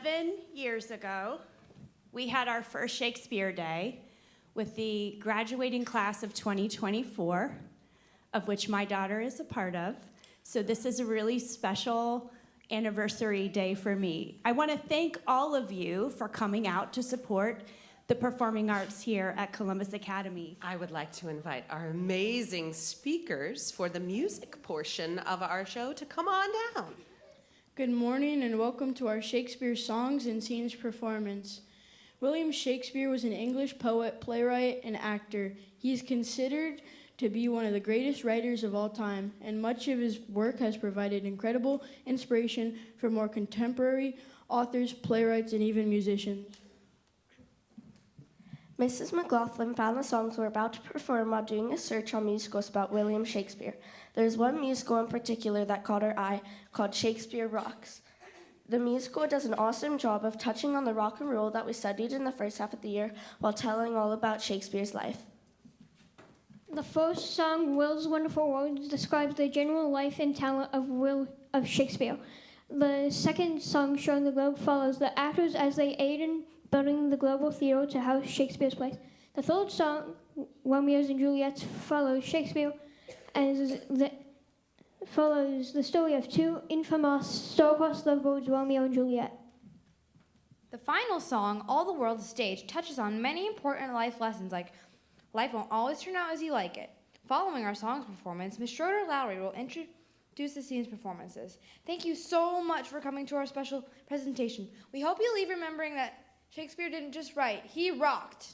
11 years ago, we had our first Shakespeare Day with the graduating class of 2024, of which my daughter is a part of. So this is a really special anniversary day for me. I want to thank all of you for coming out to support the performing arts here at Columbus Academy. I would like to invite our amazing speakers for the music portion of our show to come on down. Good morning and welcome to our Shakespeare Songs and Scenes performance. William Shakespeare was an English poet, playwright, and actor. He is considered to be one of the greatest writers of all time, and much of his work has provided incredible inspiration for more contemporary authors, playwrights, and even musicians. Mrs. McLaughlin found the songs we're about to perform while doing a search on musicals about William Shakespeare. There's one musical in particular that caught her eye, called Shakespeare Rocks. The musical does an awesome job of touching on the rock and roll that we studied in the first half of the year while telling all about Shakespeare's life. The first song, Will's Wonderful Words, describes the general life and talent of Shakespeare. The second song, Showing the Globe, follows the actors as they aid in building the global theater to house Shakespeare's plays. The third song, Romeo's and Juliet's, follows Shakespeare as follows the story of two infamous star-crossed lovebirds, Romeo and Juliet. The final song, All the World's Stage, touches on many important life lessons like life won't always turn out as you like it. Following our songs performance, Ms. Schroeder-Lowry will introduce the scene's performances. Thank you so much for coming to our special presentation. We hope you leave remembering that Shakespeare didn't just write, he rocked.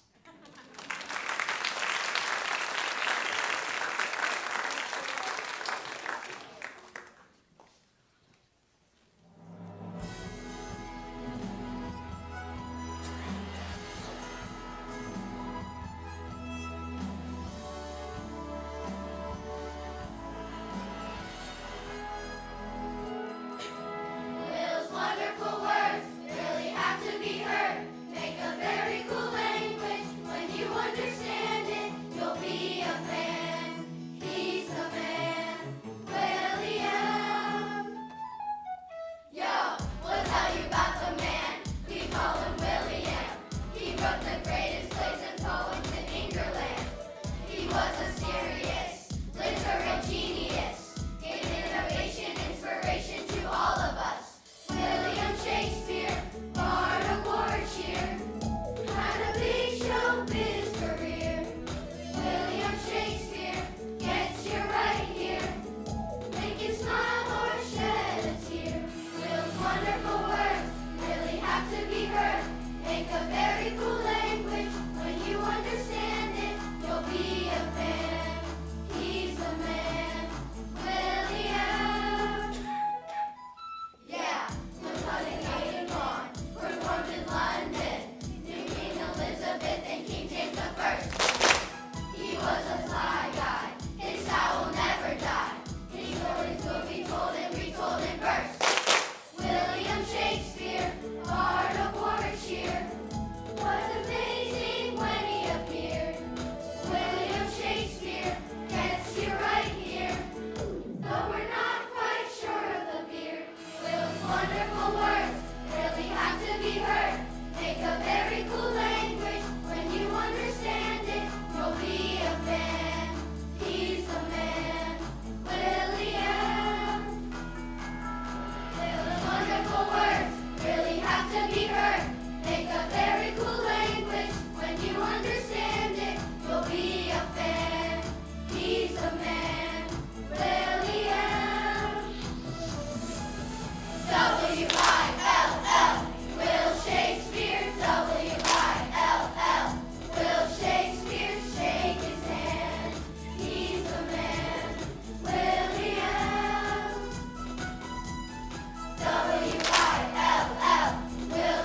Will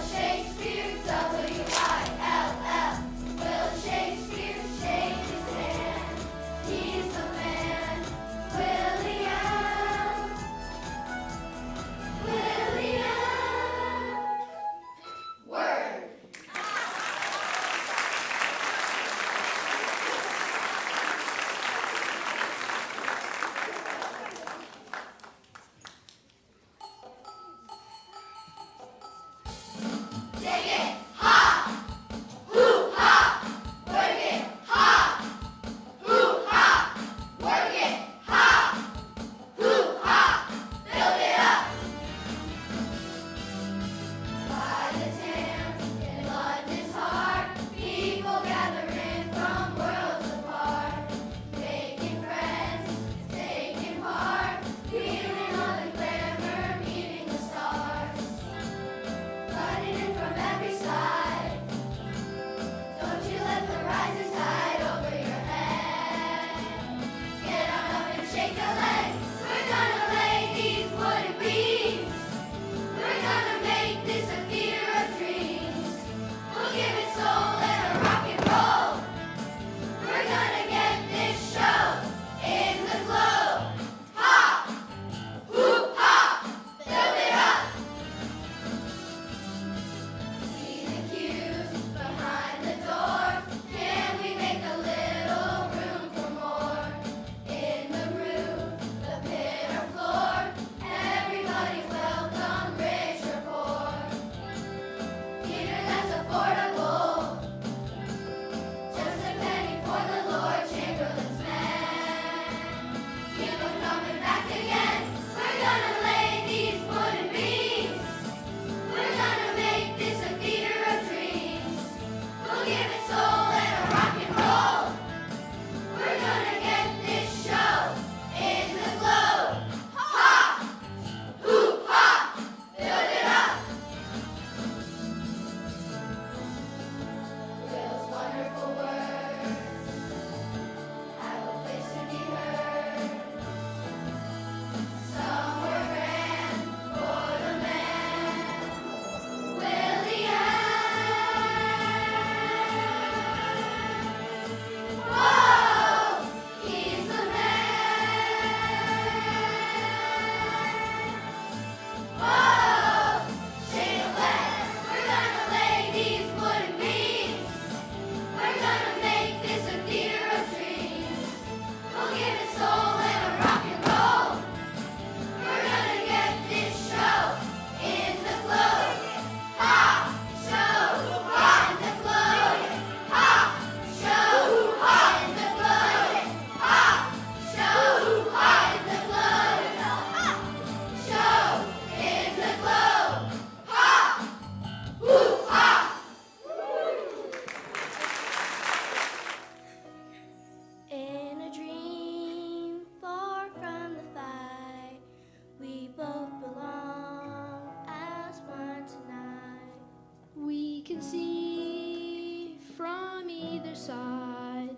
either side.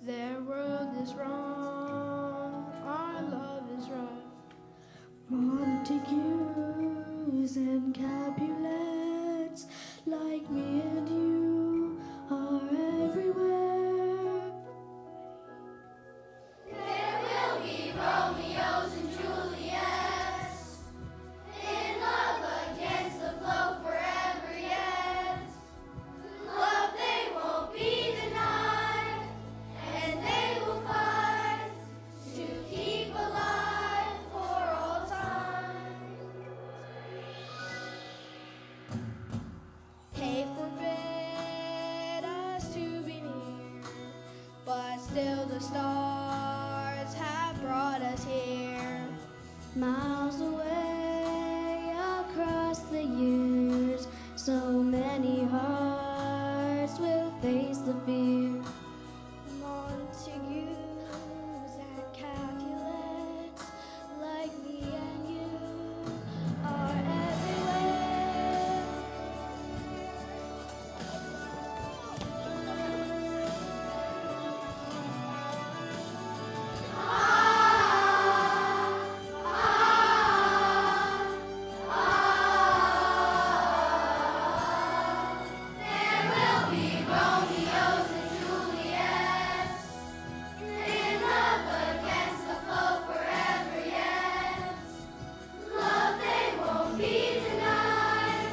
Their world is wrong, our love is right. Montagues and Capulets, like me and you, are everywhere. There will be Romeos and Juliets, in love against the flow forever yet. Love they won't be denied, and they will fight to keep alive for all time. They forbid us to be near, but still the stars have brought us here. Miles away across the years, so many hearts will face the fear. Montagues and Capulets, like me and you, are everywhere. There will be Romeos and Juliets, in love against the flow forever yet. Love they won't be denied,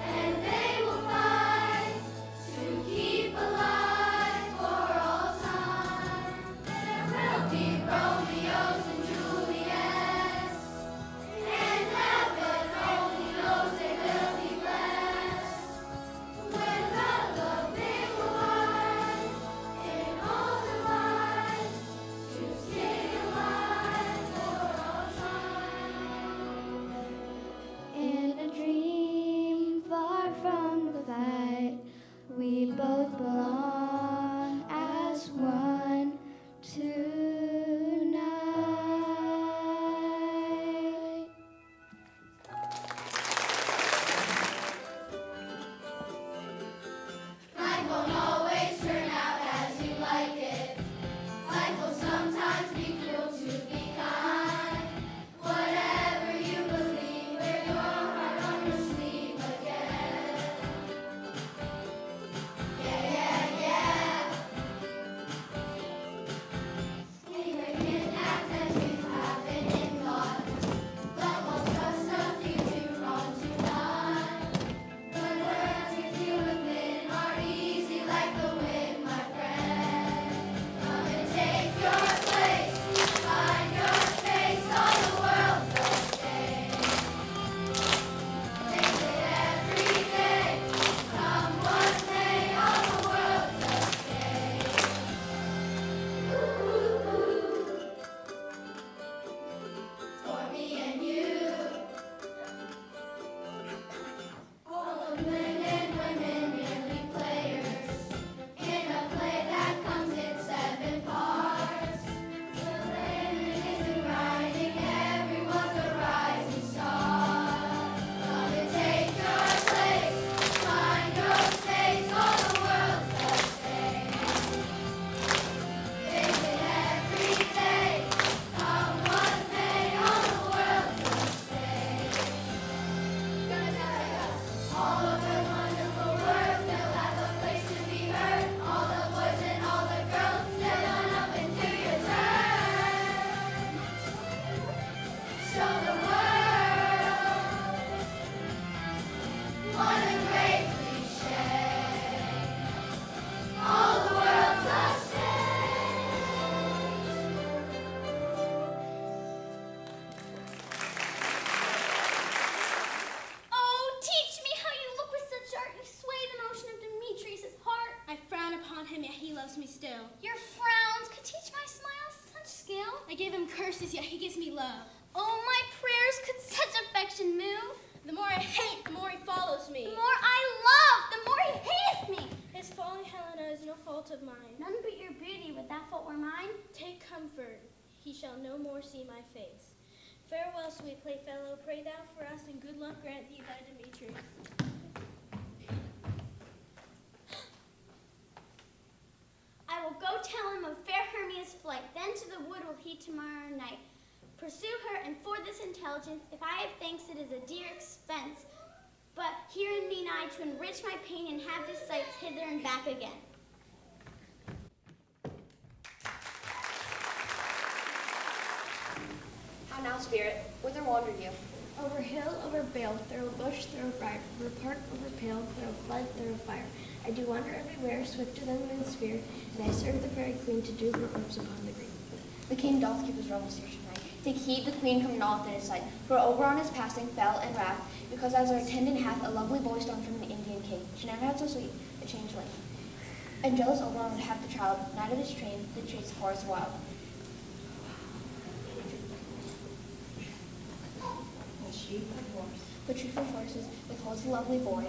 and they will fight to keep alive for all time. There will be Romeos and Juliets, and heaven only knows they will be blessed. When the love they will find in all their lives to stay alive for all time. In a dream far from the fight, we both belong as one tonight. Life won't always turn out as you like it. Life will sometimes be cruel to be kind. Whatever you believe, wear your heart on your sleeve again. Yeah, yeah, yeah. We can act as you have been in thought. Love will trust a few too wrong to none. The words you feel within are easy like the wind, my friend. Come and take your place, find your space, all the world's the same. Face it every day, come what may, all the world's the same. Ooh, for me and you. All the men and women merely players in a play that comes in 7 parts. The layman isn't writing, everyone's a rising star. Come and take your place, find your space, all the world's the same. Face it every day, come what may, all the world's the same. All of the wonderful words still have a place to be heard. All the boys and all the girls, step on up and do your turn. Show the world what a great cliche. All the world's a stage. Oh, teach me how you look with such art. You sway the motion of Demetrius' heart. I frown upon him, yet he loves me still. Your frowns could teach my smiles such skill. I gave him curses, yet he gives me love. Oh, my prayers could such affection move. The more I hate, the more he follows me. The more I love, the more he hateth me. His falling Helena is no fault of mine. None but your beauty, would that fault were mine? Take comfort, he shall no more see my face. Farewell, sweet playfellow, pray thou for us, and good luck grant thee thy Demetrius. pursue her, and for this intelligence, if I have thanks, it is a dear expense. But here in me nigh to enrich my pain and have this sight hither and back again. How now, spirit, whither wander you? Over hill, over bale, through bush, through briar, over park, over pale, through flood, through fire. I do wander everywhere, swifter than the moon's sphere, and I serve the fairy queen to do her orbs upon the green. The king doth keep his revels here tonight. Take heed the queen come not in his sight, for over on his passing fell in wrath, because as our attendant hath a lovely boy stolen from the Indian king. She never had so sweet a changeling. And jealous Oberon would have the child, knight of his train, that chased forest wild. The chief of horses withholds the lovely boy.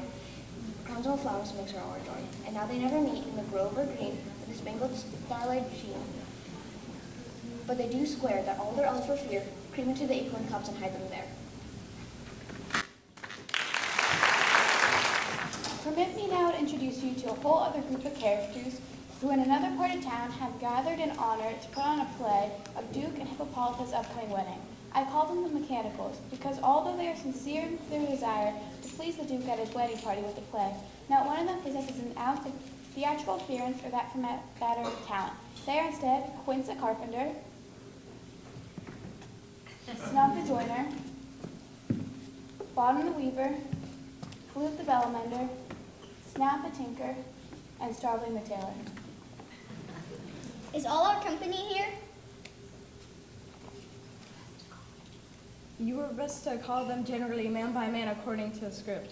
Crowns of flowers makes her our joy. And now they never meet in the grove or green with the spangled starlight sheen. But they do swear that all their elves for fear creep into the acorn cups and hide them there. Permit me now to introduce you to a whole other group of characters who in another part of town have gathered in honor to put on a play of Duke and Hippolyta's upcoming wedding. I call them the Mechanicals, because although they are sincere in their desire to please the Duke at his wedding party with the play, not one of them possesses an ounce of theatrical appearance or that from matter of talent. They are instead Quince the Carpenter, Snug the Joiner, Bottom the Weaver, Flute the Bellmender, Snap the Tinker, and Starveling the Tailor. Is all our company here? You were best to call them generally man by man according to the script.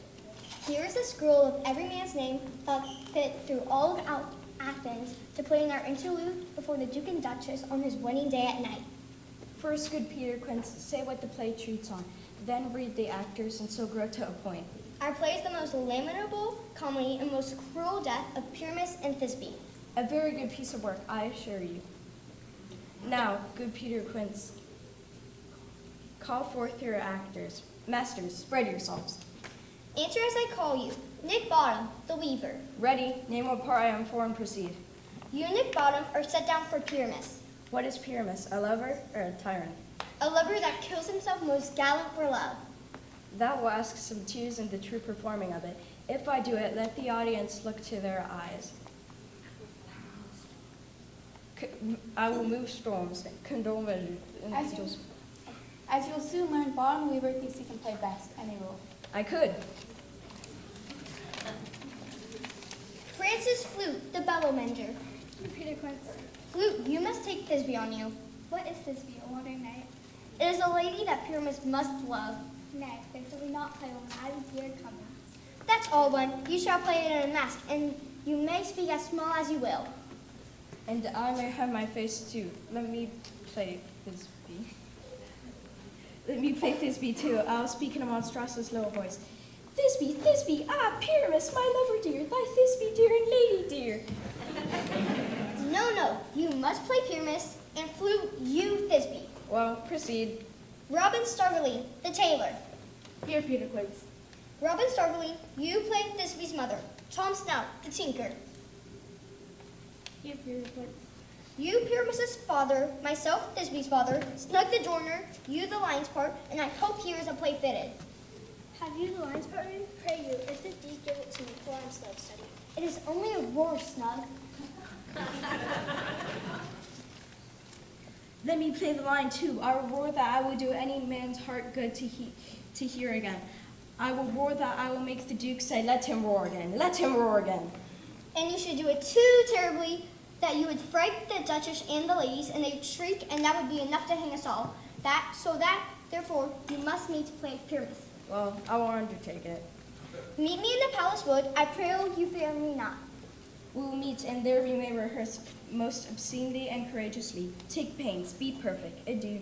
Here is a scroll of every man's name thought fit through all of Athens to play in our interlude before the Duke and Duchess on his wedding day at night. First, good Peter Quince, say what the play treats on, then read the actors, and so grow to a point. Our play is the most lamentable comedy and most cruel death of Pyramus and Thisbe. A very good piece of work, I assure you. Now, good Peter Quince, call forth your actors. Masters, spread yourselves. Answer as I call you. Nick Bottom, the weaver. Ready, name what part I am for and proceed. You and Nick Bottom are set down for Pyramus. What is Pyramus, a lover or a tyrant? A lover that kills himself most gallant for love. That will ask some tears in the true performing of it. If I do it, let the audience look to their eyes. I will move storms, condole measures, and angels. As you'll soon learn, Bottom Weaver thinks he can play best, and he will. I could. Francis Flute, the Bellmender. Peter Quince. Flute, you must take Thisbe on you. What is Thisbe, a wandering knight? It is a lady that Pyramus must love. Nay, there shall we not play when I was here coming. That's all one. You shall play it in a mask, and you may speak as small as you will. And I may have my face too. Let me play Thisbe. Let me play Thisbe too. I'll speak in a monstrous low voice. Thisbe, Thisbe, ah, Pyramus, my lover dear, thy Thisbe dear and lady dear. No, you must play Pyramus, and Flute, you Thisbe. Well, proceed. Robin Starveling, the tailor. Here, Peter Quince. Robin Starveling, you play Thisbe's mother. Tom Snout, the tinker. Here, Peter Quince. You, Pyramus's father, myself, Thisbe's father, Snug the joiner, you the lion's part, and I hope here is a play fitted. Have you the lines partner? Pray you, if indeed give it to me, for I'm slow of study. It is only a roar, Snug. Let me play the line too. I will roar that I will do any man's heart good to hear again. I will roar that I will make the Duke say, let him roar again, let him roar again. And you should do it too terribly that you would fright the Duchess and the ladies, and they'd shriek, and that would be enough to hang us all. Therefore, you must need to play Pyramus. Well, I will undertake it. Meet me in the palace wood, I pray you fail me not. We will meet, and there we may rehearse most obscenely and courageously. Take pains, be perfect. Adieu.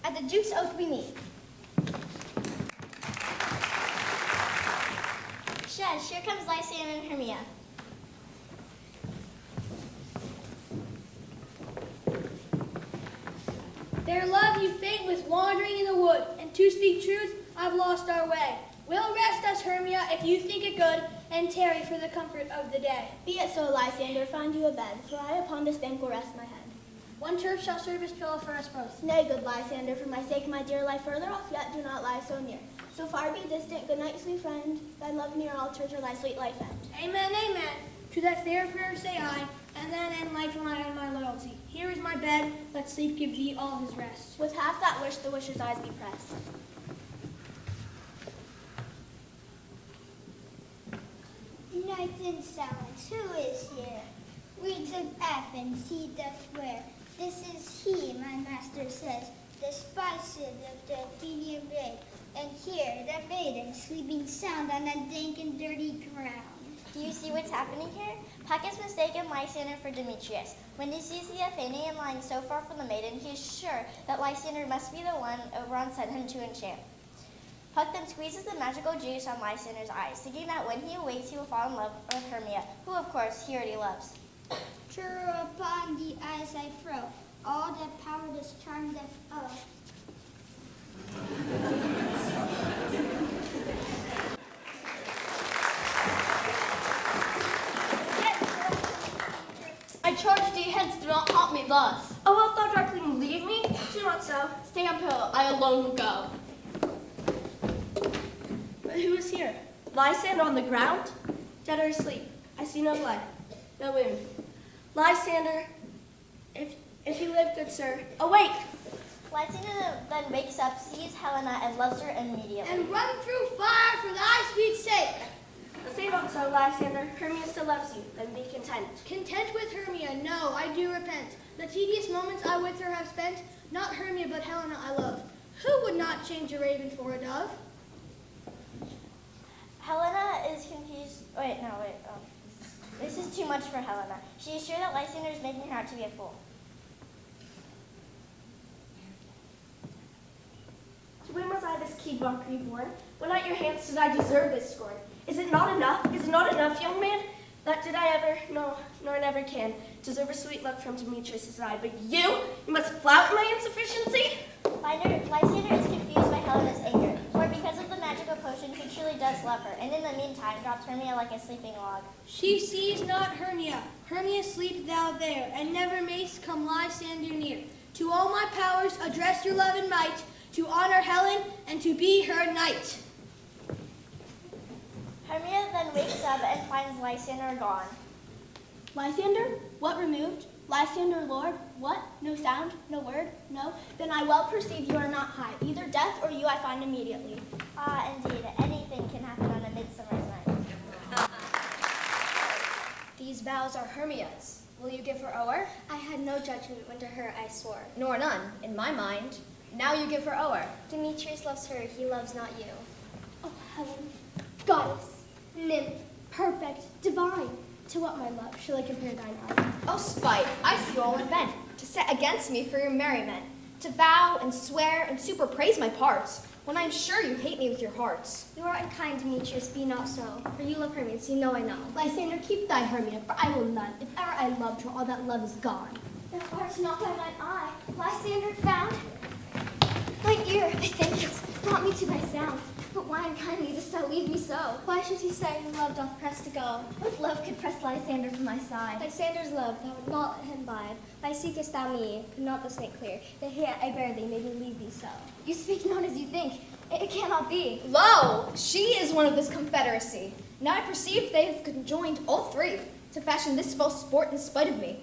At the Duke's oath we meet. Shush, here comes Lysander and Hermia. Their love you faint with wandering in the wood, and to speak truth, I've lost our way. Will rest us, Hermia, if you think it good, and tarry for the comfort of the day. Be it so, Lysander, find you a bed, for I upon this bank will rest my head. One turf shall serve as pillow for us both. Nay, good Lysander, for my sake, my dear, lie further off, yet do not lie so near. So far be distant, good night, sweet friend. Thy love near all church or thy sweet life end. Amen, amen. To that fair prayer say I, and then in life will I end my loyalty. Here is my bed, let sleep give thee all his rest. With half that wish, the wisher's eyes be pressed. Night in silence, who is here? Reeds of Athens he doth wear. This is he, my master says, the spices of the Athenian raid. And here, the maiden sleeping sound on that dank and dirty ground. Do you see what's happening here? Puck has mistaken Lysander for Demetrius. When he sees the Athenian lying so far from the maiden, he is sure that Lysander must be the one Oberon sent him to enchant. Puck then squeezes the magical juice on Lysander's eyes, thinking that when he awakes he will fall in love with Hermia, who of course he already loves. True upon the eyes I throw, all that powerless charm doth owe. I charge thee hence, do not haunt me thus. Oh, wilt thou darkly leave me? Do not so. Stay uphill, I alone will go. But who is here? Lysander on the ground? Dead or asleep? I see no blood, no wound. Lysander, if you live, good sir, awake! Lysander then wakes up, sees Helena, and loves her immediately. And run through fire for thy sweet sake. Say not so, Lysander. Hermia still loves you, then be content. Content with Hermia, no, I do repent. The tedious moments I with her have spent, not Hermia but Helena I love. Who would not change a raven for a dove? Helena is confused. This is too much for Helena. She is sure that Lysander is making her out to be a fool. To when was I this key mockery born? When at your hands did I deserve this scorn? Is it not enough? Is it not enough, young man? That did I ever, no, nor never can, deserve a sweet look from Demetrius' eye. But you must flout my insufficiency? Lysander is confused by Helena's anger, for because of the magical potion, he truly does love her, and in the meantime drops Hermia like a sleeping log. She sees not Hermia. Hermia, sleep thou there, and never mayst come Lysander near. To all my powers address your love and might, to honor Helen and to be her knight. Hermia then wakes up and finds Lysander gone. Lysander? What removed? Lysander, Lord? What? No sound? No word? No? Then I well perceive you are not high. Either death or you I find immediately. Ah, indeed. Anything can happen on a midsummer's night. These vows are Hermia's. Will you give her o'er? I had no judgment when to her I swore. Nor none, in my mind. Now you give her o'er. Demetrius loves her, he loves not you. Oh, Helen, goddess, nymph, perfect, divine. To what, my love, shall I compare thine eye? Oh, spite, I see all in bent, to set against me for your merriment, to vow and swear and super praise my parts, when I am sure you hate me with your hearts. You are unkind, Demetrius, be not so, for you love Hermia, you know I know. Lysander, keep thy Hermia, for I will none. If ever I loved her, all that love is gone. Thou art not by mine eye, Lysander found. My ear, I think, it's brought me to thy sound. But why unkindly dost thou leave me so? Why should he say love doth press to go? What love could press Lysander from my side? Lysander's love, thou would not let him bide. Why seekest thou me? Could not this make clear? The hate I bear thee made me leave thee so. You speak not as you think. It cannot be. Lo, she is one of this confederacy. Now I perceive they have conjoined all three to fashion this false sport in spite of me.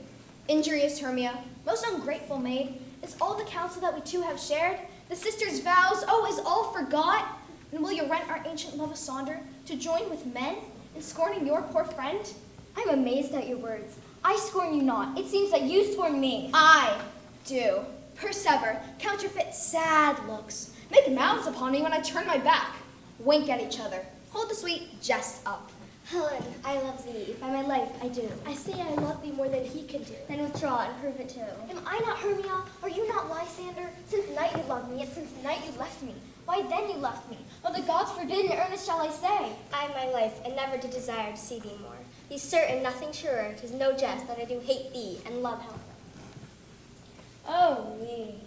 Injurious Hermia, most ungrateful maid, is all the counsel that we two have shared, the sisters' vows, oh, is all forgot? And will you rent our ancient love asunder to join with men in scorning your poor friend? I'm amazed at your words. I scorn you not. It seems that you scorn me. I do. Persever, counterfeit sad looks. Make mouths upon me when I turn my back. Wink at each other. Hold the sweet jest up. Helen, I love thee. By my life, I do. I say I love thee more than he can do. Then withdraw and prove it too. Am I not Hermia? Are you not Lysander? Since night you loved me, yet since night you left me. Why then you left me? Well, the gods forbid, in earnest shall I say. I am my life, and never did desire to see thee more. Be certain nothing surer, 'tis no jest that I do hate thee and love Helen. Oh me,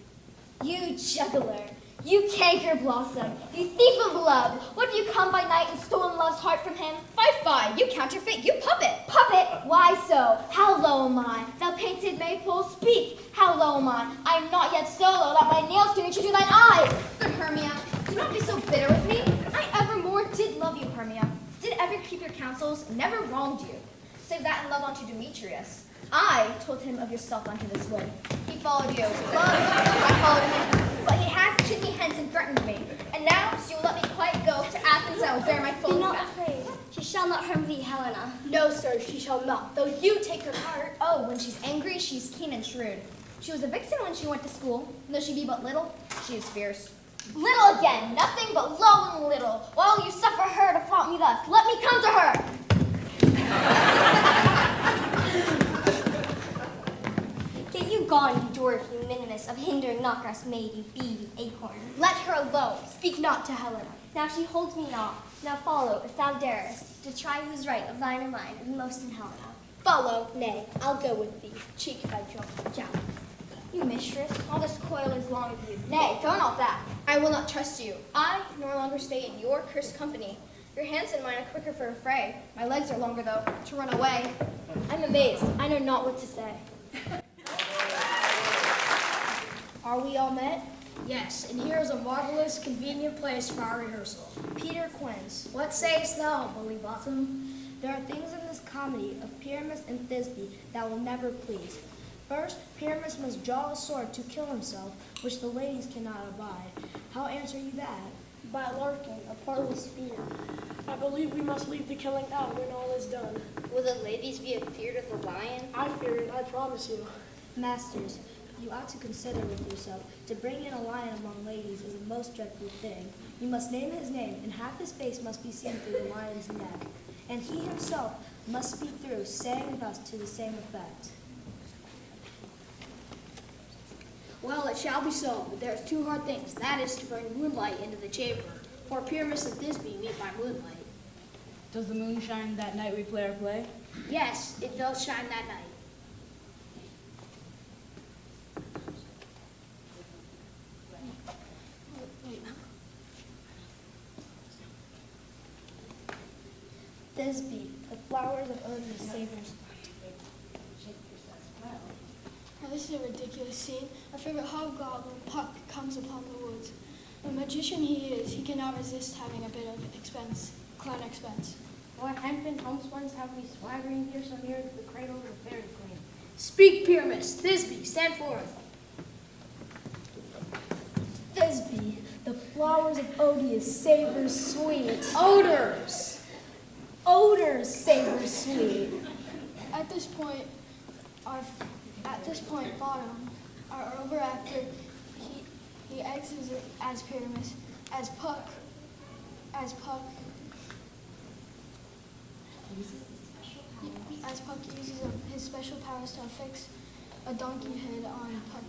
you juggler, You canker blossom, you thief of love. What have you come by night and stolen love's heart from him? Fie, you counterfeit, you puppet. Puppet? Why so? How low am I? Thou painted maypole, speak. How low am I? I am not yet so low that my nails can reach into thine eyes. Good Hermia, do not be so bitter with me. I evermore did love you, Hermia. Did ever keep your counsels, never wronged you. Save that in love unto Demetrius. I told him of yourself unto this wood. He followed you. Love, I followed him. But he hath chid me hence and threatened me. And now, so you will let me quite go to Athens, I will bear my Be foes not back. afraid. She shall not harm thee, Helena. No, sir, she shall not, though you take her part. Oh, when she's angry, she's keen and shrewd. She was a vixen when she went to school, and though she be but little, she is fierce. Little again, nothing but low and little. While you suffer her to flaunt me thus, let me come to her. Get you gone, you dwarf, you minimus, of hindering knockrass maid, you bee, you acorn. Let her alone, speak not to Helena. Now she holds me not. Now follow, if thou darest, to try who's right of thine or mine, and most in Helena. Follow, nay, I'll go with thee, cheek by jowl. You mistress, all this coil is long of you. Nay, throw not that. I will not trust you. I no longer stay in your cursed company. Your hands and mine are quicker for a fray. My legs are longer, though, to run away. I'm amazed. I know not what to say. Are we all met? Yes, and here is a marvelous, convenient place for our rehearsal. Peter Quince, what sayest thou, bully bottom? There are things in this comedy of Pyramus and Thisbe that will never please. First, Pyramus must draw a sword to kill himself, which the ladies cannot abide. How answer you that? By larking, a part with spear. I believe we must leave the killing out when all is done. Will the ladies be afeard of the lion? I fear it, I promise you. Masters, you ought to consider with yourself. To bring in a lion among ladies is a most dreadful thing. You must name his name, and half his face must be seen through the lion's neck. And he himself must speak through, saying thus to the same effect. Well, it shall be so, but there's two hard things. That is to bring moonlight into the chamber, for Pyramus and Thisbe meet by moonlight. Does the moon shine that night we play our play? Yes, it does shine that night. Thisbe, the flowers of Odin's savors. Now, this is a ridiculous scene. Our favorite hobgoblin, Puck, comes upon the woods. The magician he is, he cannot resist having a bit of clown expense. What hempen homespuns have we swaggering here so near the cradle of the fairy queen? Speak, Pyramus. Thisbe, stand forth. Thisbe, the flowers of Odious savors sweet. Odors! Odors savors sweet. At this point, Bottom, our overactor, he exits it as Pyramus, as Puck uses his special powers to affix a donkey head on Puck.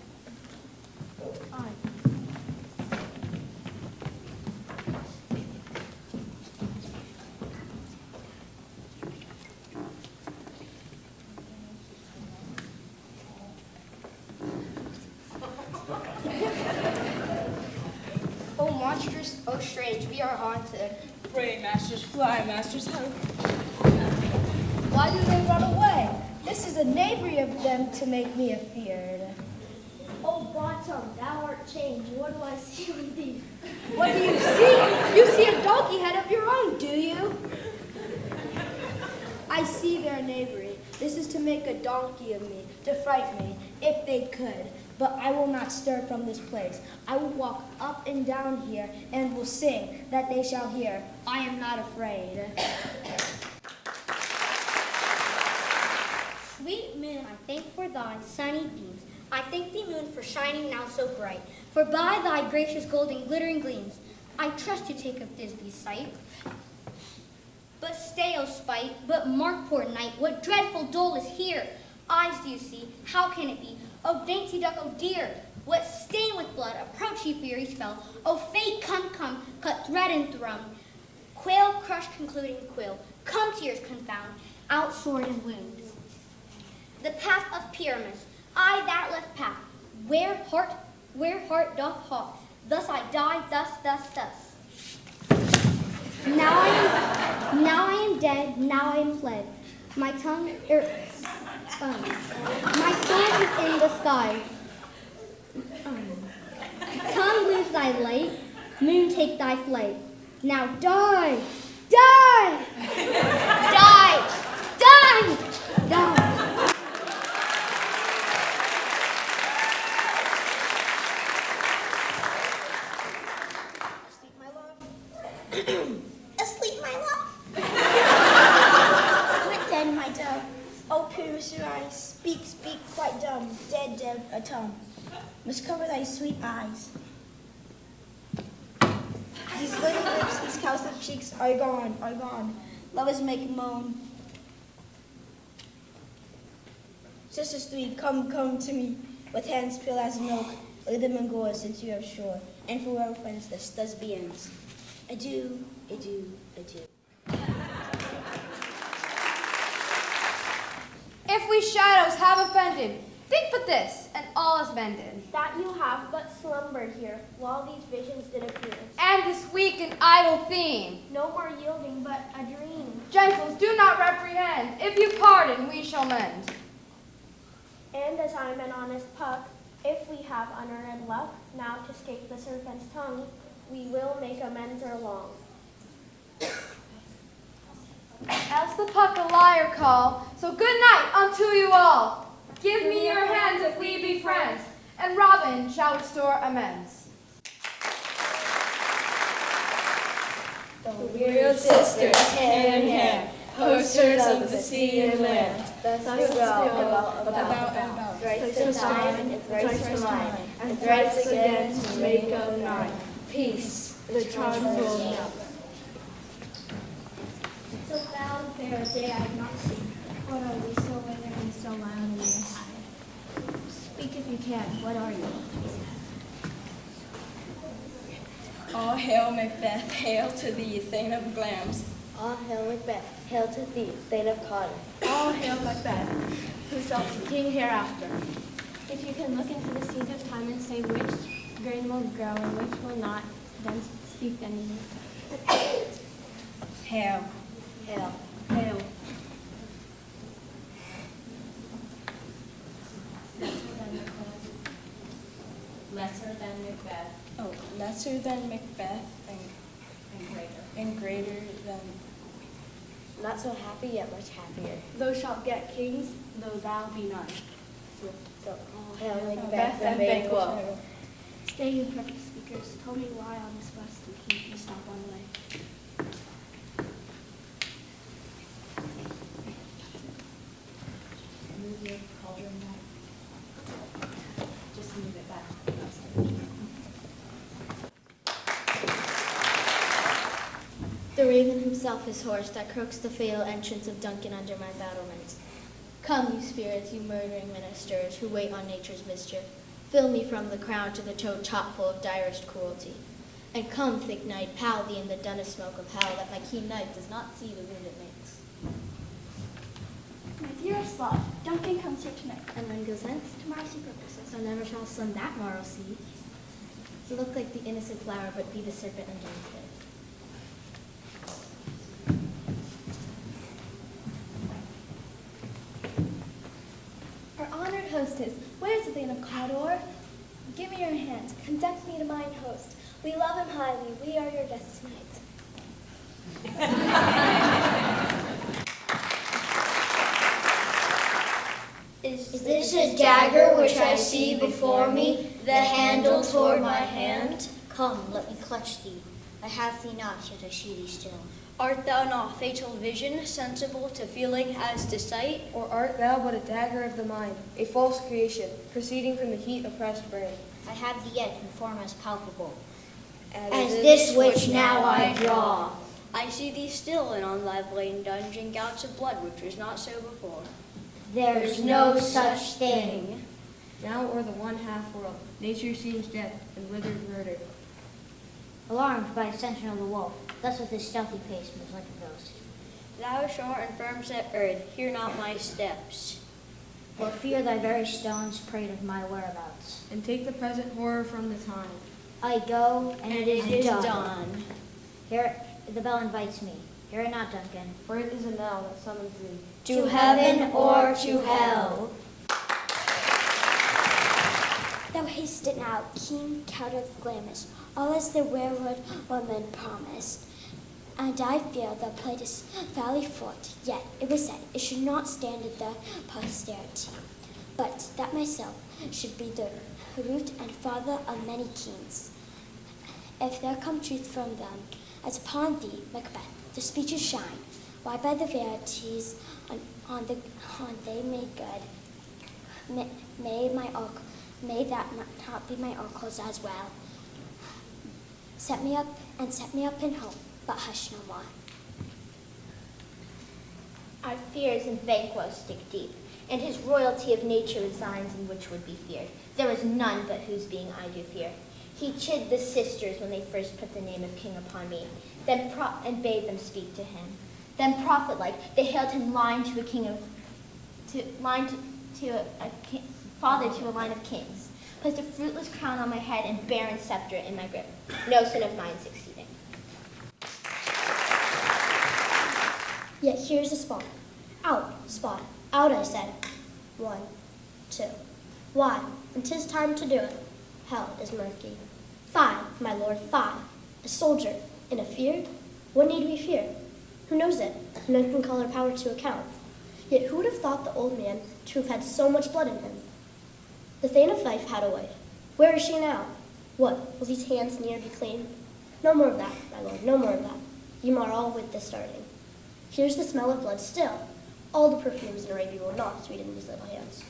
Oh, monstrous, oh, strange, we are haunted. Pray, masters, fly, masters, help. Why do they run away? This is a knavery of them to make me afeard. Oh, Bottom, thou art changed. What do I see in thee? What do you see? You see a donkey head of your own, do you? I see their knavery. This is to make a donkey of me, to frighten me, if they could. But I will not stir from this place. I will walk up and down here and will sing, that they shall hear. I am not afraid. Sweet moon, I thank for thy sunny beams. I thank thee, moon, for shining now so bright. For by thy gracious golden glittering gleams, I trust to take of Thisbe's sight. But stay, O spite, but mark, poor knight, what dreadful dole is here. Eyes do you see, how can it be? O dainty duck, O dear, what stain with blood, approach ye furies fell. O fate, come, cut thread and thrum. Quail crush concluding quill, come tears confound, out sword and wound. The path of Pyramus, I that left path, where heart doth haunt, Thus I die, thus. Now I am dead, now I am fled. My tongue, my soul is in the sky. Tongue lose thy light, moon take thy flight. Now die, die, die, die, die. Asleep, my love. Quit dead, my dove. Oh, pooh, sir, I speak, quite dumb. Dead, a tongue. Must cover thy sweet eyes. These little lips, these cowslip cheeks are gone. Lovers make moan. Sisters three, come to me, with hands pale as milk. Lay them in gore since you are sure. And for our friends, this does be ends. Adieu. If we shadows have offended, think but this, and all is mended. That you have but slumbered here, while these visions did appear. And this weak and idle theme. No more yielding, but a dream. Gentles, do not reprehend. If you pardon, we shall mend. And as I'm an honest puck, if we have unearned luck, now to escape the serpent's tongue, we will make amends ere long. Else the puck a liar call, so good night unto you all. Give me your hands if we be friends, and Robin shall restore amends. The weird sisters, hand in hand, posters of the sea and land. Thus we go about, thrice to time and thrice to mine, and thrice again to make of nine. Peace, the charms will know. So foul and fair a day I have not seen. What are we so withered and so mild in your side? Speak if you can, what are you? All hail Macbeth, hail to thee, Thane of Glams. All hail Macbeth, hail to thee, Thane of Cawdor. All hail Macbeth, who shall be king hereafter. If you can look into the seeds of time and say which grain will grow and which will not, then speak anything. Hail. Hail. Hail. Lesser than Macbeth. Oh, lesser than Macbeth and greater than. Not so happy, yet much happier. Thou shalt get kings, though thou be none. So all hail Macbeth and Banquo. Stay, you perfect speakers. Tell me why on this western king you stop on the way. Move your cauldron back. Just move it back. The raven himself is horse that croaks the fatal entrance of Duncan under my battlements. Come, you spirits, you murdering ministers who wait on nature's mischief. Fill me from the crown to the toe chock full of direst cruelty. And come, thick night, pal thee in the dunnest smoke of hell, that my keen knife does not see the wound it makes. My dearest love, Duncan comes here tonight. And when goes hence? To my secret purposes. So never shall sun that morrow see. You look like the innocent flower, but be the serpent underneath it. Our honored hostess, where's the Thane of Cawdor? Give me your hand, conduct me to mine host. We love him highly, we are your guests tonight. Is this a dagger which I see before me, the handle toward my hand? Come, let me clutch thee. I have thee not, yet I see thee still. Art thou not fatal vision, sensible to feeling as to sight? Or art thou but a dagger of the mind, a false creation, proceeding from the heat oppressed brain? I have thee yet in form as palpable As this which now I draw. I see thee still, and on thy blade dungeon gouts of blood, which was not so before. There's no such thing. Now o'er the one half world, nature seems dead and withered murder. Alarmed by ascension of the wolf, thus with his stealthy pace moves like a ghost. Thou shore and firm set earth, hear not my steps. For fear thy very stones prate of my whereabouts. And take the present horror from the time. I go, and it is done. done. Here, the bell invites me. Hear it not, Duncan. For it is a knell that summons thee. To heaven or to hell. Thou hast it now, keen counter glamis, all as the weirwood woman promised. And I fear thou playedest valley fort, yet it was said it should not stand at the posterity, but that myself should be the root and father of many kings. If there come truth from them, as upon thee, Macbeth, the speeches shine, why by the verities on they made good, may that not be my uncle's as well. Set me up in hope, but hush no more. Our fears and Banquo stick deep, and his royalty of nature resides in which would be feared. There is none but whose being I do fear. He chid the sisters when they first put the name of king upon me, and bade them speak to him. Then prophet-like, they hailed him line to a king of, father to a line of kings. Placed a fruitless crown on my head and barren scepter in my grip. No son of mine succeeding. Yet here's a spot. Out, spot, out, I said. 1, 2. Why? And 'tis time to do it. Hell is murky. 5, my lord, 5. A soldier, in a fear? What need we fear? Who knows it? None can call our power to account. Yet who would have thought the old man to have had so much blood in him? The Thane of Fife had a wife. Where is she now? What, will these hands near be clean? No more of that, my lord, no more of that. You mar all with this starting. Here's the smell of blood still. All the perfumes in Arabia will not sweeten these little hands.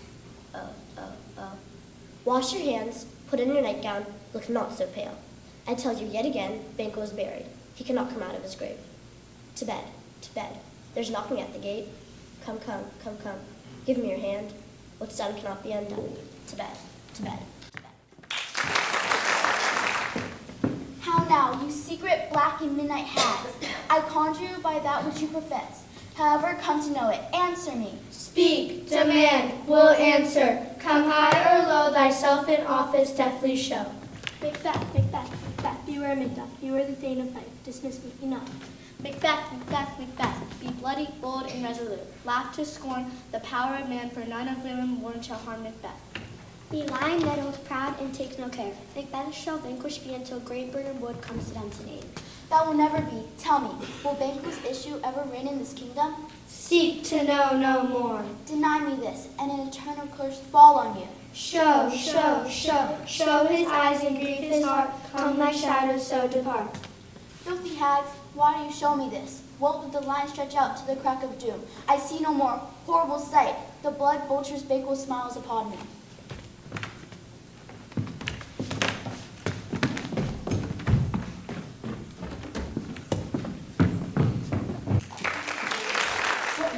Wash your hands, put in your nightgown, look not so pale. I tell you yet again, Banquo is buried. He cannot come out of his grave. To bed, to bed. There's knocking at the gate. Come, come, come, come. Give me your hand. What's done cannot be undone. To bed, to bed. How now, you secret black and midnight hags? I conjure you by that which you profess. However, come to know it. Answer me. Speak, demand, will answer. Come high or low, thyself in office deftly show. Macbeth, Macbeth, Macbeth, beware Macbeth, beware the Thane of Fife. Dismiss me, enough. Macbeth, Macbeth, Macbeth, be bloody, bold, and resolute. Laugh to scorn the power of man, for none of women born shall harm Macbeth. Be lion meadows proud and take no care. Macbeth shall vanquish be until great Birnam Wood comes to Denton aid. That will never be. Tell me, will Banquo's issue ever reign in this kingdom? Seek to know no more. Deny me this, and an eternal curse fall on you. Show, show, show, show his eyes and grief his heart. Come thy shadows so depart. Filthy hags, why do you show me this? What would the line stretch out to the crack of doom? I see no more. Horrible sight. The blood vulture's Banquo smiles upon me.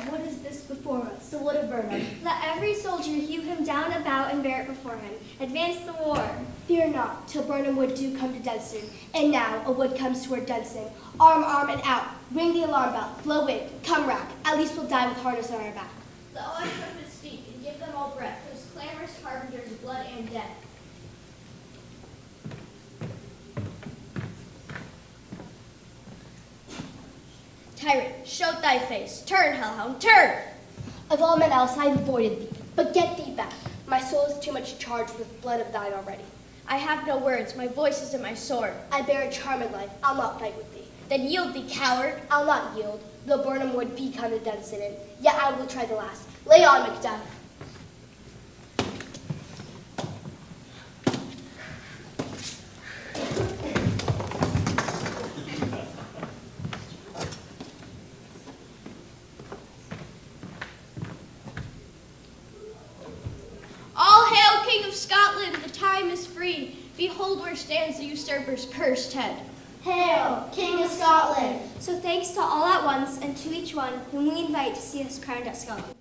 What is this before us? The wood of Burnham. Let every soldier hew him down about and bear it before him. Advance the war. Fear not, till Burnham Wood do come to Dunstan. And now a wood comes toward Dunstan. Arm, arm, and out. Ring the alarm bell. Blow wind. Come rack. At least we'll die with harness on our back. Let all our trumpets speak and give them all breath, those clamorous harbingers of blood and death. Tyrant, show thy face. Turn, hellhound, turn! Of all men else I have avoided thee, but get thee back. My soul is too much charged with blood of thine already. I have no words, my voice is in my sword. I bear a charmed life, I'll not fight with thee. Then yield thee, coward. I'll not yield, though Burnham would be come to Dunstan, yet I will try the last. Lay on, Macduff. All hail, King of Scotland, the time is free. Behold where stands the usurper's cursed head. Hail, King of Scotland! So thanks to all at once and to each one whom we invite to see us crowned at Scotland.